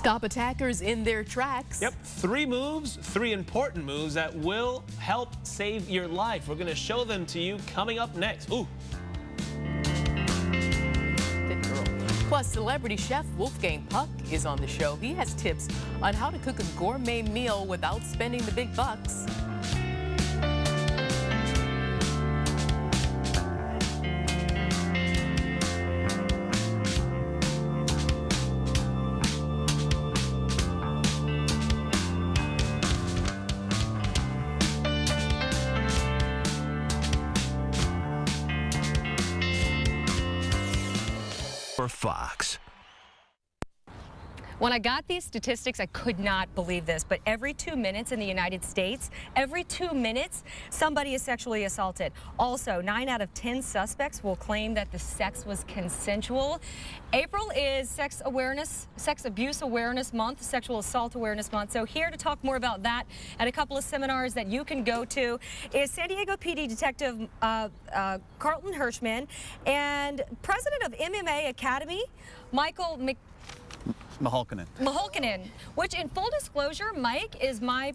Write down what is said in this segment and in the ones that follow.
Stop attackers in their tracks. Yep, 3 moves, 3 important moves that will help save your life. We're going to show them to you coming up next. Ooh. Good girl. Plus, celebrity chef Wolfgang Puck is on the show. He has tips on how to cook a gourmet meal without spending the big bucks. For Fox. When I got these statistics, I could not believe this, but every 2 minutes in the United States, every 2 minutes, somebody is sexually assaulted. Also, 9 out of 10 suspects will claim that the sex was consensual. April is Sex Abuse Awareness Month, Sexual Assault Awareness Month. So here to talk more about that and a couple of seminars that you can go to is San Diego PD Detective Carlton Hirschman and President of MMA Academy, Michael Maholkanen, which in full disclosure, Mike is my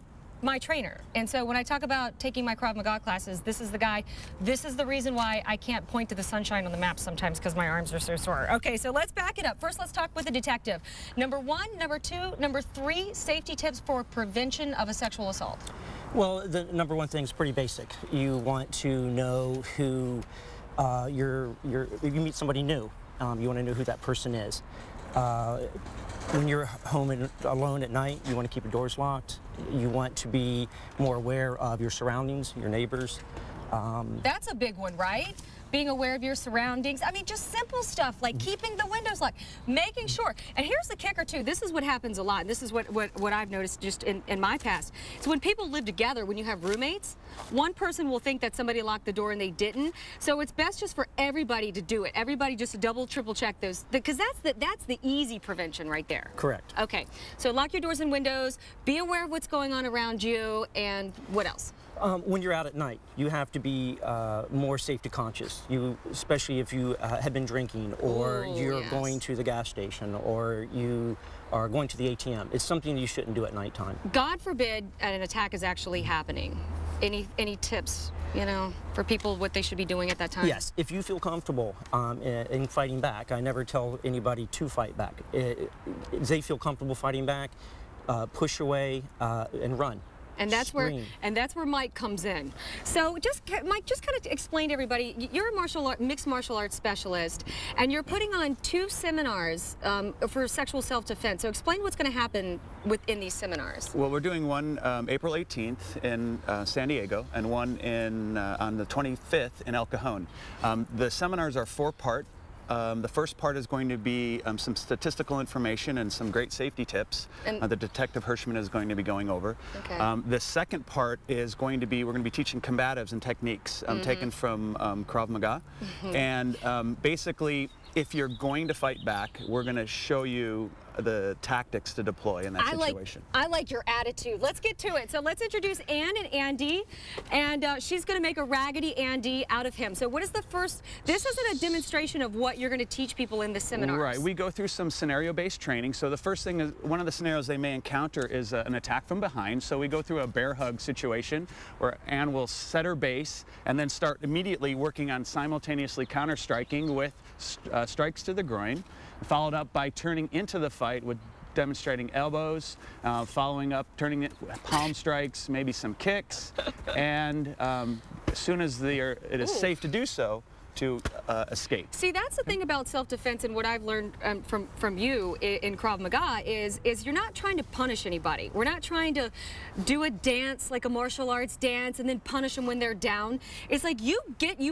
trainer. And so when I talk about taking my Krav Maga classes, this is the guy. This is the reason why I can't point to the sunshine on the map sometimes, because my arms are so sore. Okay, so let's back it up. First, let's talk with the detective. Number 1, number 2, number 3 safety tips for prevention of a sexual assault. Well, the number 1 thing is pretty basic. You want to know who if you meet somebody new, you want to know who that person is. When you're home and alone at night, you want to keep your doors locked. You want to be more aware of your surroundings, your neighbors. That's a big one, right? Being aware of your surroundings. I mean, just simple stuff like keeping the windows locked, making sure. And here's the kicker too. This is what happens a lot. And this is what I've noticed just in my past. So when people live together, when you have roommates, one person will think that somebody locked the door and they didn't. So it's best just for everybody to do it. Everybody just double, triple check those, because that's the easy prevention right there. Correct. Okay. So lock your doors and windows. Be aware of what's going on around you. And what else? When you're out at night, you have to be more safety conscious. Especially if you have been drinking, or you're going to the gas station, or you are going to the ATM. It's something you shouldn't do at nighttime. God forbid an attack is actually happening. Any tips, you know, for people what they should be doing at that time? Yes, if you feel comfortable in fighting back, I never tell anybody to fight back. If they feel comfortable fighting back, push away and run. And that's where Mike comes in. So Mike, just kind of explain to everybody, you're a mixed martial arts specialist, and you're putting on 2 seminars for sexual self-defense. So explain what's going to happen within these seminars. Well, we're doing one April 18th in San Diego, and one on the 25th in El Cajon. The seminars are 4-part. The first part is going to be some statistical information and some great safety tips that Detective Hirschman is going to be going over. Okay. The second part is going to be, we're going to be teaching combatives and techniques taken from Krav Maga. And basically, if you're going to fight back, we're going to show you the tactics to deploy in that situation. I like your attitude. Let's get to it. So let's introduce Ann and Andy, and she's going to make a Raggedy Andy out of him. So what is the first? This isn't a demonstration of what you're going to teach people in the seminars. Right. We go through some scenario-based training. So the first thing is, one of the scenarios they may encounter is an attack from behind. So we go through a bear hug situation where Ann will set her base and then start immediately working on simultaneously counter-striking with strikes to the groin, followed up by turning into the fight with demonstrating elbows, following up, turning it palm strikes, maybe some kicks, and as soon as it is safe to do so, to escape. See, that's the thing about self-defense, and what I've learned from you in Krav Maga is you're not trying to punish anybody. We're not trying to do a dance like a martial arts dance and then punish them when they're down. It's like you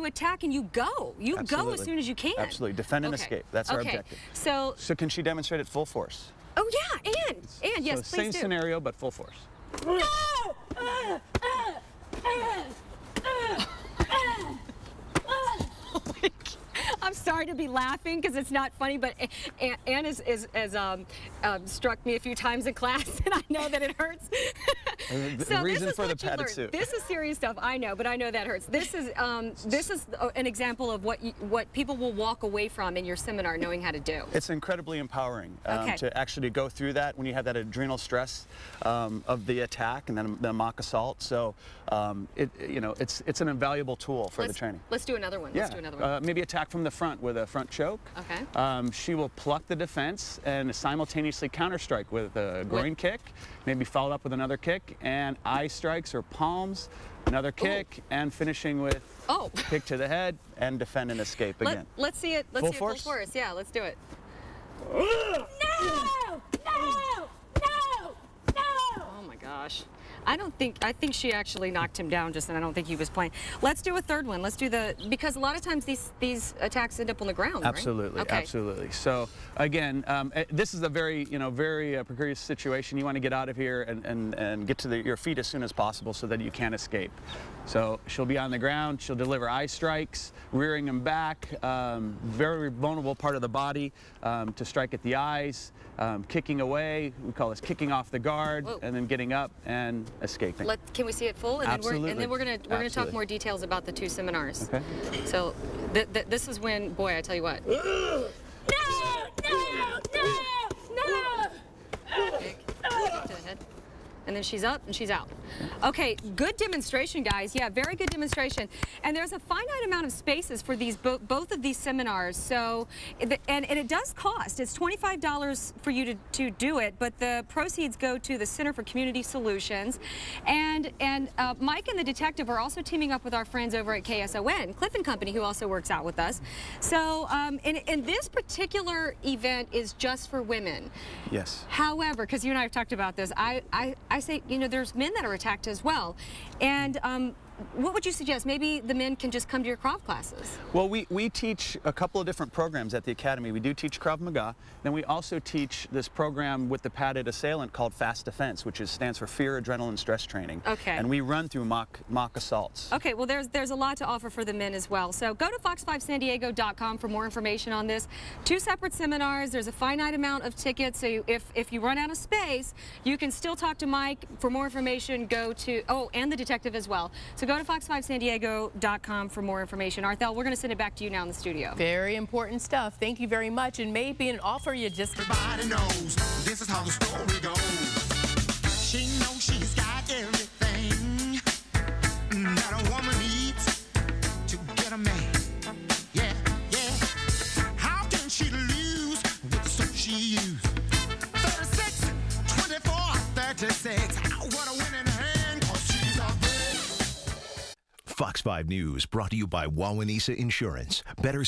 attack and you go. You go as soon as you can. Absolutely. Defend and escape. That's our objective. So can she demonstrate it full force? Oh yeah, and yes, so please same do. scenario, but full force. I'm sorry to be laughing because it's not funny, but Ann has struck me a few times in class, and I know that it hurts. The reason for the padded suit. This is serious stuff, I know, but I know that hurts. This is an example of what people will walk away from in your seminar knowing how to do. It's incredibly empowering to actually go through that when you have that adrenal stress of the attack and then the mock assault. So it's an invaluable tool for the training. Let's do another one. Yeah. Let's do another one. Maybe attack from the front with a front choke. Okay. She will pluck the defense and simultaneously counterstrike with a groin kick, maybe followed up with another kick, and eye strikes or palms, another kick, and finishing with kick to the head and defend and escape again. Let's see it. Let's see it full force. Yeah, let's do it. No! No! No! No! Oh my gosh. I think she actually knocked him down just then. I don't think he was playing. Let's do a third one. Let's do because a lot of times these attacks end up on the ground, Absolutely, right? Okay. Absolutely. So again, this is a very, very precarious situation. You want to get out of here and get to your feet as soon as possible so that you can't escape. So she'll be on the ground. She'll deliver eye strikes, rearing him back, very vulnerable part of the body to strike at the eyes, kicking away. We call this kicking off the guard, and then getting up and escaping. Can we see it full? And Absolutely. Then we're gonna talk more details about the two seminars. Okay. So this is when, boy, I tell you what. No! No! No! No! Kick to the head. And then she's up and she's out. Okay, good demonstration, guys. Yeah, very good demonstration. And there's a finite amount of spaces for these both of these seminars. So, and it does cost. It's $25 for you to do it, but the proceeds go to the Center for Community Solutions. And Mike and the detective are also teaming up with our friends over at KSON, Cliff & Company, who also works out with us. So, and this particular event is just for women. Yes. However, because you and I have talked about this, I say, there's men that are attacked as well. And what would you suggest? Maybe the men can just come to your Krav classes. Well, we teach a couple of different programs at the Academy. We do teach Krav Maga. Then we also teach this program with the padded assailant called Fast Defense, which stands for Fear, Adrenaline, Stress Training. Okay. And we run through mock assaults. Okay, well, there's a lot to offer for the men as well. So go to fox5sandiego.com for more information on this. 2 separate seminars. There's a finite amount of tickets. So if you run out of space, you can still talk to Mike. For more information, go to, and the detective as well. So go to fox5sandiego.com for more information. Arthel, we're going to send it back to you now in the studio. Very important stuff. Thank you very much. And maybe an offer you just... Everybody knows this is how the story goes. She knows she's got everything that a woman needs to get a man. Yeah, yeah. How can she lose with the soap she used? 36, 24, 36. What a winning hand, 'cause she's a bitch. Fox 5 News brought to you by Wawanesa Insurance. Better